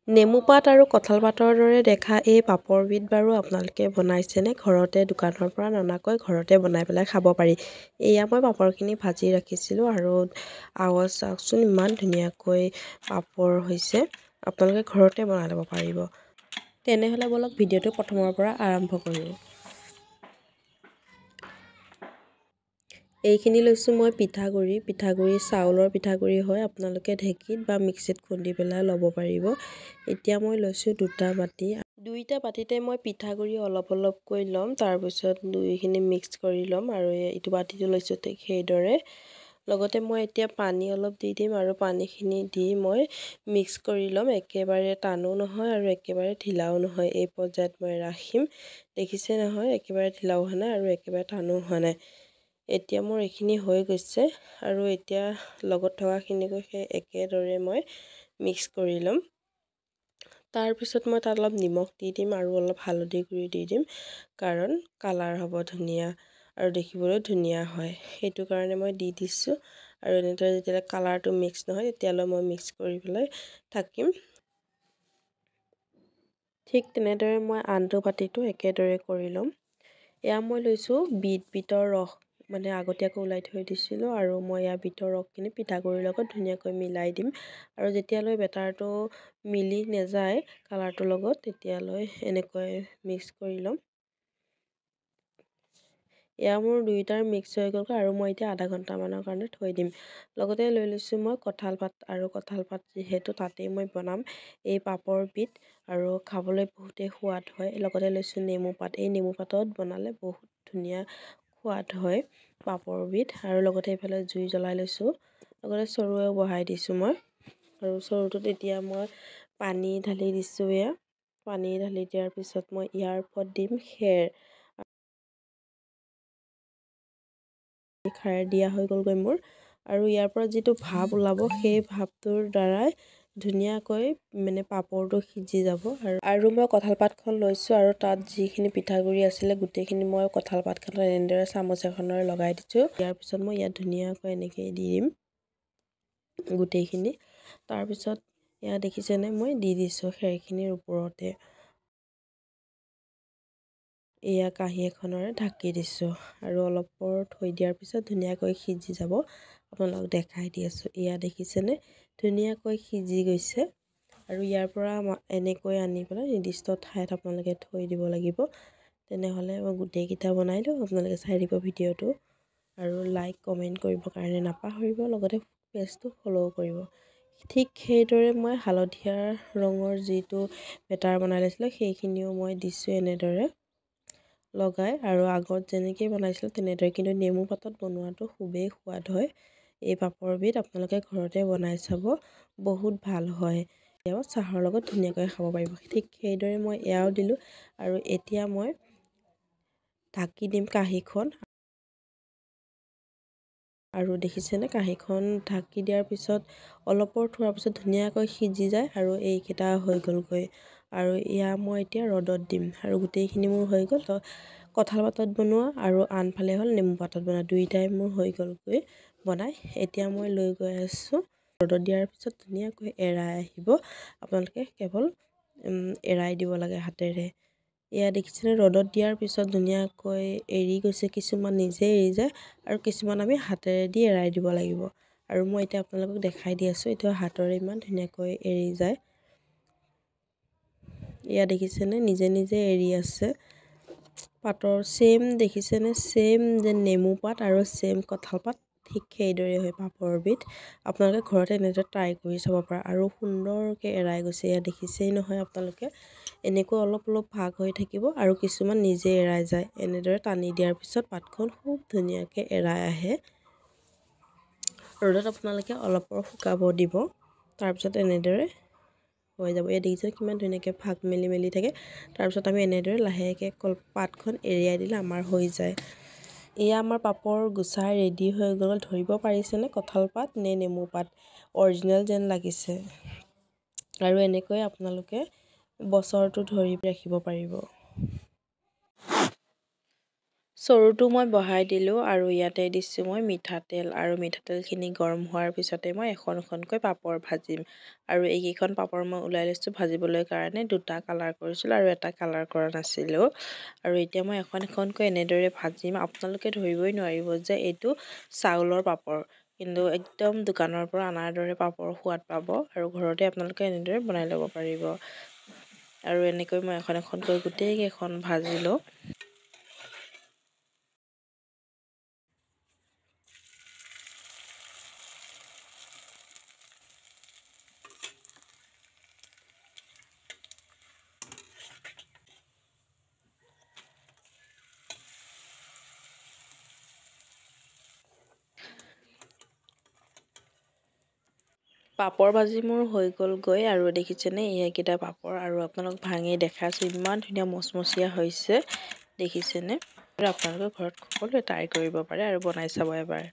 নেমু পাত আৰু কঁঠাল পাতৰ দৰে দেখা এই পাপৰবিধ বাৰু আপোনালোকে বনাইছেনে? ঘৰতে দোকানৰ পৰা ননাকৈ ঘৰতে বনাই পেলাই খাব পাৰি। এয়া মই পাপৰখিনি ভাজি ৰাখিছিলোঁ আৰু আৱাজ চাওকচোন ইমান ধুনীয়াকৈ পাপৰ হৈছে। আপোনালোকে ঘৰতে বনাই ল'ব পাৰিব। তেনেহ'লে বলক ভিডিঅ'টো প্ৰথমৰ পৰা আৰম্ভ কৰোঁ। এইখিনি লৈছোঁ মই পিঠাগুড়ি চাউলৰ পিঠাগুড়ি হয়, আপোনালোকে ঢেঁকীত বা মিক্সিত খুন্দি পেলাই ল'ব পাৰিব। এতিয়া মই লৈছোঁ দুইটা বাতিতে মই পিঠাগুড়ি অলপ অলপকৈ ল'ম, তাৰপিছত দুইখিনি মিক্স কৰি ল'ম আৰু এইটো বাতিটো লৈছোঁ ঠিক সেইদৰে। লগতে মই এতিয়া পানী অলপ দি দিম আৰু পানীখিনি দি মই মিক্স কৰি ল'ম। একেবাৰে টানো নহয় আৰু একেবাৰে ঢিলাও নহয়, এই পৰ্যায়ত মই ৰাখিম। দেখিছে নহয়, একেবাৰে ঢিলাও হোৱা নাই আৰু একেবাৰে টানো হোৱা নাই। এতিয়া মোৰ এইখিনি হৈ গৈছে আৰু এতিয়া লগত থকাখিনিকো সেই একেদৰে মই মিক্স কৰি ল'ম। তাৰপিছত মই তাত অলপ নিমখ দি দিম আৰু অলপ হালধি গুড়ি দি দিম, কাৰণ কালাৰ হ'ব ধুনীয়া আৰু দেখিবলৈ ধুনীয়া হয়, সেইটো কাৰণে মই দি দিছোঁ। আৰু এনেদৰে যেতিয়া কালাৰটো মিক্স নহয় তেতিয়ালৈ মই মিক্স কৰি পেলাই থাকিম। ঠিক তেনেদৰে মই আনটো বাতিটো একেদৰে কৰি ল'ম। এয়া মই লৈছোঁ বিটৰ ৰস, মানে আগতীয়াকৈ ওলাই থৈ দিছিলোঁ আৰু মই ইয়াৰ বিটৰ ৰসখিনি পিঠাগুড়িৰ লগত ধুনীয়াকৈ মিলাই দিম। আৰু যেতিয়ালৈ বেটাৰটো মিলি নাযায় কালাৰটোৰ লগত তেতিয়ালৈ এনেকৈ মিক্স কৰি ল'ম। এয়া মোৰ দুয়োটাৰ মিক্স হৈ গ'ল আৰু মই এতিয়া আধা ঘণ্টামানৰ কাৰণে থৈ দিম। লগতে লৈ লৈছোঁ মই কঁঠাল পাত, আৰু কঁঠাল পাত যিহেতু তাতেই মই বনাম এই পাপৰবিধ আৰু খাবলৈ বহুতেই সোৱাদ হয়। লগতে লৈছোঁ নেমু পাত, এই নেমু পাতত বনালে বহুত ধুনীয়া সোৱাদ হয় পাপৰবিধ। আৰু লগতে এইফালে জুই জ্বলাই লৈছোঁ, লগতে চৰুও বহাই দিছোঁ মই। আৰু চৰুটোত এতিয়া মই পানী ঢালি দিছোঁ। এয়া পানী ঢালি দিয়াৰ পিছত মই ইয়াৰ ওপৰত দিম খেৰ। খাৰ দিয়া হৈ গ'লগৈ মোৰ, আৰু ইয়াৰ পৰা যিটো ভাপ ওলাব সেই ভাপটোৰ দ্বাৰাই ধুনীয়াকৈ মানে পাপৰটো সিজি যাব। আৰু মই কঁঠাল পাতখন লৈছোঁ আৰু তাত যিখিনি পিঠাগুড়ি আছিলে গোটেইখিনি মই কঁঠাল পাতখনত এনেদৰে চামুচ এখনেৰে লগাই দিছোঁ। ইয়াৰ পিছত মই ইয়াত ধুনীয়াকৈ এনেকৈ দি দিম গোটেইখিনি। তাৰপিছত এয়া দেখিছেনে মই দি দিছোঁ খেৰখিনিৰ ওপৰতে। এয়া কাঁহী এখনেৰে ঢাকি দিছোঁ আৰু অলপ পৰ থৈ দিয়াৰ পিছত ধুনীয়াকৈ সিজি যাব। আপোনালোকক দেখাই দি আছোঁ, এয়া দেখিছেনে ধুনীয়াকৈ সিজি গৈছে। আৰু ইয়াৰ পৰা এনেকৈ আনি পেলাই নিৰ্দিষ্ট ঠাইত আপোনালোকে থৈ দিব লাগিব। তেনেহ'লে মই গোটেইকেইটা বনাই দিওঁ, আপোনালোকে চাই দিব ভিডিঅ'টো আৰু লাইক কমেণ্ট কৰিবৰ কাৰণে নাপাহৰিব, লগতে পেজটো ফ'ল' কৰিব। ঠিক সেইদৰে মই হালধীয়া ৰঙৰ যিটো বেটাৰ বনাই লৈছিলোঁ সেইখিনিও মই দিছোঁ এনেদৰে লগাই, আৰু আগত যেনেকৈ বনাইছিলোঁ তেনেদৰে, কিন্তু নেমু পাতত বনোৱাটো খুবেই সোৱাদ হয়। এই পাপৰবিধ আপোনালোকে ঘৰতে বনাই চাব, বহুত ভাল হয়। এয়াও চাহৰ লগত ধুনীয়াকৈ খাব পাৰিব। ঠিক সেইদৰে মই এয়াও দিলোঁ আৰু এতিয়া মই ঢাকি দিম কাঁহীখন। আৰু দেখিছেনে কাঁহীখন ঢাকি দিয়াৰ পিছত অলপ পৰ থোৱাৰ পিছত ধুনীয়াকৈ সিজি যায় আৰু এইকেইটা হৈ গ'লগৈ। আৰু এয়া মই এতিয়া ৰ'দত দিম আৰু গোটেইখিনি মোৰ হৈ গ'ল। কঁঠাল পাতত বনোৱা আৰু আনফালে হ'ল নেমু পাতত বনোৱা, দুইটাই মোৰ হৈ গ'লগৈ বনাই। এতিয়া মই লৈ গৈ আছোঁ ৰ'দত দিয়াৰ পিছত ধুনীয়াকৈ এৰাই আহিব। আপোনালোকে কেৱল এৰাই দিব লাগে হাতেৰে। এয়া দেখিছেনে ৰ'দত দিয়াৰ পিছত ধুনীয়াকৈ এৰি গৈছে, কিছুমান নিজে এৰি যায় আৰু কিছুমান আমি হাতেৰে দি এৰাই দিব লাগিব। আৰু মই এতিয়া আপোনালোকক দেখাই দি আছোঁ, এতিয়া হাতেৰে ইমান ধুনীয়াকৈ এৰি যায়। এয়া দেখিছেনে নিজে নিজে এৰি আছে। পাতৰ ছেম দেখিছেনে, ছেম যেন নেমু পাত আৰু ছেম কঁঠাল পাত, ঠিক সেইদৰে হয় পাপৰবিধ। আপোনালোকে ঘৰতে এনেদৰে ট্ৰাই কৰি চাব পাৰে আৰু সুন্দৰকৈ এৰাই গৈছে। এয়া দেখিছেই নহয় আপোনালোকে, এনেকৈ অলপ অলপ ভাগ হৈ থাকিব আৰু কিছুমান নিজে এৰাই যায়। এনেদৰে টানি দিয়াৰ পিছত পাতখন খুব ধুনীয়াকৈ এৰাই আহে। ৰ'দত আপোনালোকে অলপ পৰ শুকাব দিব, তাৰপিছত এনেদৰে হৈ যাব। এই দেখিছে কিমান ধুনীয়াকৈ ভাগ মেলি মেলি থাকে। তাৰপিছত আমি এনেদৰে লাহেকৈ পাতখন এৰিয়াই দিলে আমাৰ হৈ যায়। এয়া আমাৰ পাপৰ গুচাই ৰেডি হৈ গ'ল। ধৰিব পাৰিছেনে কঁঠাল পাত নে নেমু পাত, অৰিজিনেল যেন লাগিছে। আৰু এনেকৈ আপোনালোকে বছৰটো ধৰি ৰাখিব পাৰিব। চৰুটো মই বহাই দিলোঁ আৰু ইয়াতে দিছোঁ মই মিঠাতেল আৰু মিঠাতেলখিনি গৰম হোৱাৰ পিছতে মই এখন এখনকৈ পাপৰ ভাজিম আৰু এইকেইখন পাপৰ মই ওলাই লৈছোঁ ভাজিবলৈ কাৰণে। দুটা কালাৰ কৰিছিলোঁ আৰু এটা কালাৰ কৰা নাছিলোঁ আৰু এতিয়া মই এখন এখনকৈ এনেদৰে ভাজিম। আপোনালোকে ধৰিবই নোৱাৰিব যে এইটো চাউলৰ পাপৰ, কিন্তু একদম দোকানৰ পৰা অনাৰ দৰে পাপৰ সোৱাদ পাব আৰু ঘৰতে আপোনালোকে এনেদৰে বনাই ল'ব পাৰিব। আৰু এনেকৈ মই এখন এখনকৈ গোটেইকেইখন ভাজি লওঁ। পাপৰ ভাজি মোৰ হৈ গ'লগৈ আৰু দেখিছেনে এইকেইটা পাপৰ আৰু আপোনালোক ভাঙি দেখাইছোঁ ইমান ধুনীয়া মচমচীয়া হৈছে দেখিছেনে। আৰু আপোনালোকে ঘৰত সকলোৱে ট্ৰাই কৰিব পাৰে আৰু বনাই চাব এবাৰ।